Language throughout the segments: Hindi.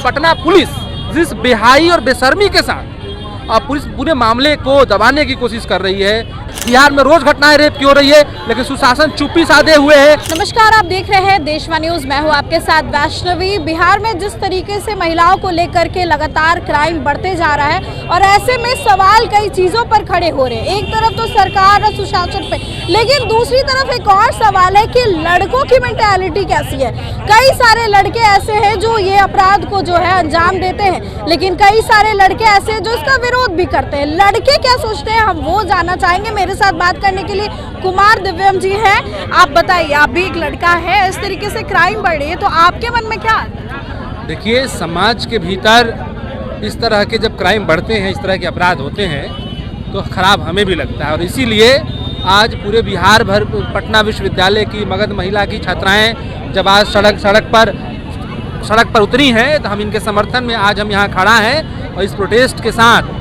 पटना पुलिस जिस बेहाई और बेशर्मी के साथ पुलिस पूरे मामले को दबाने की कोशिश कर रही है। बिहार में रोज घटनाएं रेप की हो रही है, लेकिन सुशासन चुप्पी साधे हुए है। नमस्कार, आप देख रहे हैं देशवा न्यूज। मैं हूं आपके साथ वैष्णवी। बिहार में जिस तरीके से महिलाओं को लेकर के लगातार क्राइम बढ़ते जा रहा है और ऐसे में सवाल कई चीजों पर खड़े हो रहे हैं। एक तरफ तो सरकार और सुशासन पे, लेकिन दूसरी तरफ एक और सवाल है कि लड़कों की मेंटालिटी कैसी है। कई सारे लड़के ऐसे हैं जो ये अपराध को जो है अंजाम देते हैं, लेकिन कई सारे लड़के ऐसे हैं जो इसका विरोध भी करते हैं। लड़के क्या सोचते हैं, हम वो जानना चाहेंगे। मेरे साथ बात करने के लिए कुमार दिव्यम जी हैं। आप बताइए, आप भी एक लड़का है, इस तरीके से क्राइम बढ़ रही है तो आपके मन में क्या? देखिए, समाज के भीतर इस तरह के जब क्राइम बढ़ते हैं, इस तरह के अपराध होते हैं तो खराब हमें भी लगता है। और इसीलिए आज पूरे बिहार भर पटना विश्वविद्यालय की मगध महिला की छात्राएं जब आज सड़क पर उतरी हैं तो हम इनके समर्थन में आज हम यहाँ खड़ा हैं और इस प्रोटेस्ट के साथ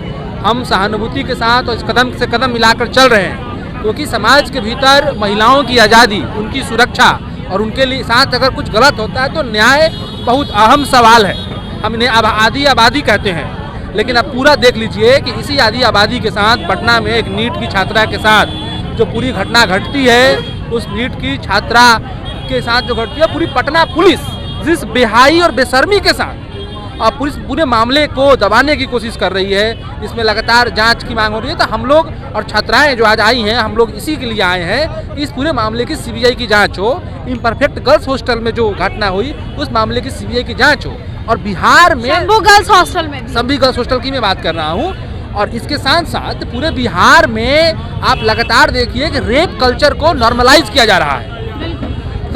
हम सहानुभूति के साथ और इस कदम से कदम मिलाकर चल रहे हैं, क्योंकि समाज के भीतर महिलाओं की आज़ादी, उनकी सुरक्षा और उनके लिए साथ अगर कुछ गलत होता है तो न्याय बहुत अहम सवाल है। हम इन्हें अब आधी आबादी कहते हैं, लेकिन अब पूरा देख लीजिए कि इसी आधी आबादी के साथ पटना में एक नीट की छात्रा के साथ जो पूरी घटना घटती है, उस नीट की छात्रा के साथ जो घटती है, पूरी पटना पुलिस जिस बेहाई और बेशर्मी के साथ पुलिस पूरे मामले को दबाने की कोशिश कर रही है। इसमें लगातार जांच की मांग हो रही है। तो हम लोग और छात्राएं जो आज आई हैं, हम लोग इसी के लिए आए हैं कि इस पूरे मामले की सीबीआई की जांच हो। इम्परफेक्ट गर्ल्स हॉस्टल में जो घटना हुई उस मामले की सीबीआई की जांच हो। और बिहार में शंभू गर्ल्स हॉस्टल में, सभी गर्ल्स हॉस्टल की मैं बात कर रहा हूँ। और इसके साथ साथ पूरे बिहार में आप लगातार देखिए कि रेप कल्चर को नॉर्मलाइज किया जा रहा है।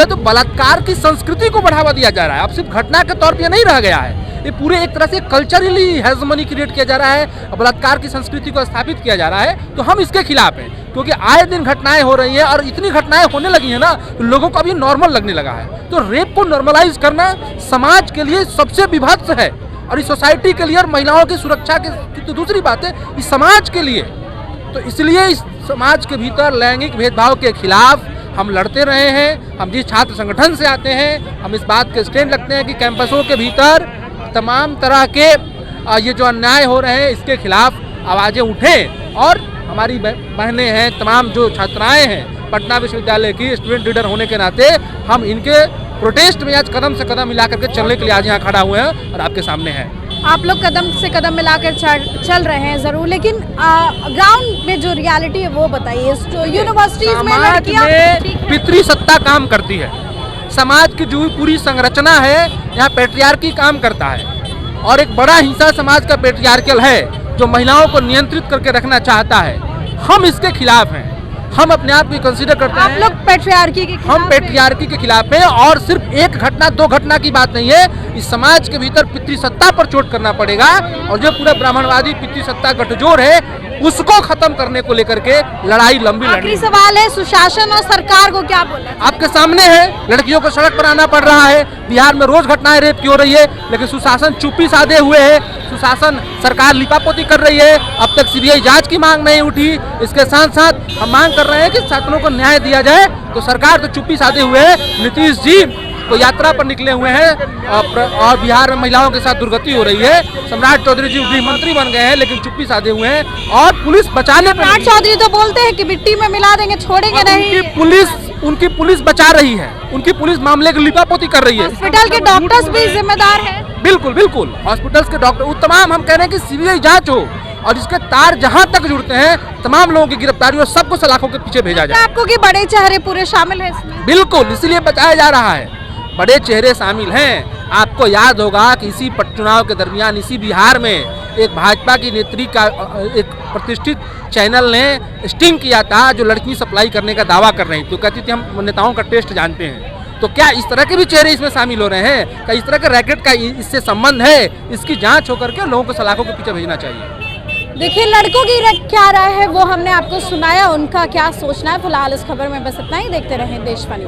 तो बलात्कार की संस्कृति को बढ़ावा दिया जा रहा है। अब सिर्फ घटना के तौर पे नहीं रह गया है, ये पूरे एक तरह से कल्चरली हेजमनी क्रिएट किया जा रहा है, बलात्कार की संस्कृति को स्थापित किया जा रहा है। तो हम इसके खिलाफ हैं, क्योंकि आए दिन घटनाएं हो रही हैं और इतनी घटनाएं होने लगी हैं ना, तो लोगों को अभी नॉर्मल लगने लगा है। तो रेप को नॉर्मलाइज करना समाज के लिए सबसे विभत्स है, और इस सोसाइटी के लिए और महिलाओं की सुरक्षा की तो दूसरी बात है, इस समाज के लिए। तो इसलिए इस समाज के भीतर लैंगिक भेदभाव के खिलाफ हम लड़ते रहे हैं। हम जिस छात्र संगठन से आते हैं, हम इस बात के स्टैंड रखते हैं कि कैंपसों के भीतर तमाम तरह के ये जो अन्याय हो रहे हैं इसके खिलाफ आवाज़ें उठें। और हमारी बहनें हैं, तमाम जो छात्राएं हैं पटना विश्वविद्यालय की स्टूडेंट लीडर होने के नाते, हम इनके प्रोटेस्ट में आज कदम से कदम मिला करके चलने के लिए आज यहाँ खड़ा हुए हैं और आपके सामने हैं। आप लोग कदम से कदम मिलाकर चल रहे हैं जरूर, लेकिन ग्राउंड में जो रियलिटी है वो बताइए। यूनिवर्सिटीज में लड़कियां पितृसत्ता काम करती है। समाज की जो पूरी संरचना है यहाँ पैट्रियार्की काम करता है, और एक बड़ा हिस्सा समाज का पैट्रियार्कल है जो महिलाओं को नियंत्रित करके रखना चाहता है। हम इसके खिलाफ हैं। हम अपने आप को कंसीडर करते हैं, आप लोग पैट्रियार्की के खिलाफ हम पैट्रियार्की के खिलाफ हैं। और सिर्फ एक घटना दो घटना की बात नहीं है, इस समाज के भीतर पितृसत्ता पर चोट करना पड़ेगा। और जो पूरा ब्राह्मणवादी पितृसत्ता गठजोड़ है उसको खत्म करने को लेकर के लड़ाई लंबी लड़नी। आखिरी सवाल है, सुशासन और सरकार को क्या बोलना? आपके सामने है, लड़कियों को सड़क पर आना पड़ रहा है। बिहार में रोज घटनाएं रेप की हो रही है, लेकिन सुशासन चुप्पी साधे हुए है। सुशासन, सरकार लिपापोती कर रही है। अब तक सीबीआई जांच की मांग नहीं उठी। इसके साथ साथ हम मांग कर रहे हैं कि छात्रों को न्याय दिया जाए। तो सरकार तो चुप्पी साधे हुए है। नीतीश जी तो यात्रा पर निकले हुए हैं और बिहार में महिलाओं के साथ दुर्गति हो रही है। सम्राट चौधरी जी गृह मंत्री बन गए हैं, लेकिन चुप्पी साधे हुए हैं। और पुलिस बचाने पर सम्राट चौधरी तो बोलते हैं कि मिट्टी में मिला देंगे, छोड़ेंगे नहीं। उनकी पुलिस बचा रही है, उनकी पुलिस मामले की लिपापोती कर रही है। हॉस्पिटल के डॉक्टर्स भी जिम्मेदार हैं। बिल्कुल बिल्कुल, हॉस्पिटल्स के डॉक्टर तमाम, हम कह रहे हैं कि सीबीआई जांच हो और इसके तार जहां तक जुड़ते हैं तमाम लोगों की गिरफ्तारी और सबको सलाखों के पीछे भेजा जाए। आपको कि बड़े चेहरे पूरे शामिल हैं इसमें? बिल्कुल, इसलिए बचाया जा रहा है। बड़े चेहरे शामिल हैं। आपको याद होगा कि इसी चुनाव के दरमियान इसी बिहार में एक भाजपा की नेत्री का एक प्रतिष्ठित चैनल ने स्टिंग किया था, जो लड़की सप्लाई करने का दावा कर रही थी। तो कहती थी हम नेताओं का टेस्ट जानते हैं। तो क्या इस तरह के भी चेहरे इसमें शामिल हो रहे हैं? क्या इस तरह के रैकेट का इससे संबंध है? इसकी जांच होकर के लोगों को सलाखों के पीछे भेजना चाहिए। देखिए, लड़कों की क्या राय है वो हमने आपको सुनाया, उनका क्या सोचना है। फिलहाल इस खबर में बस इतना ही। देखते रहें देशवा न्यूज।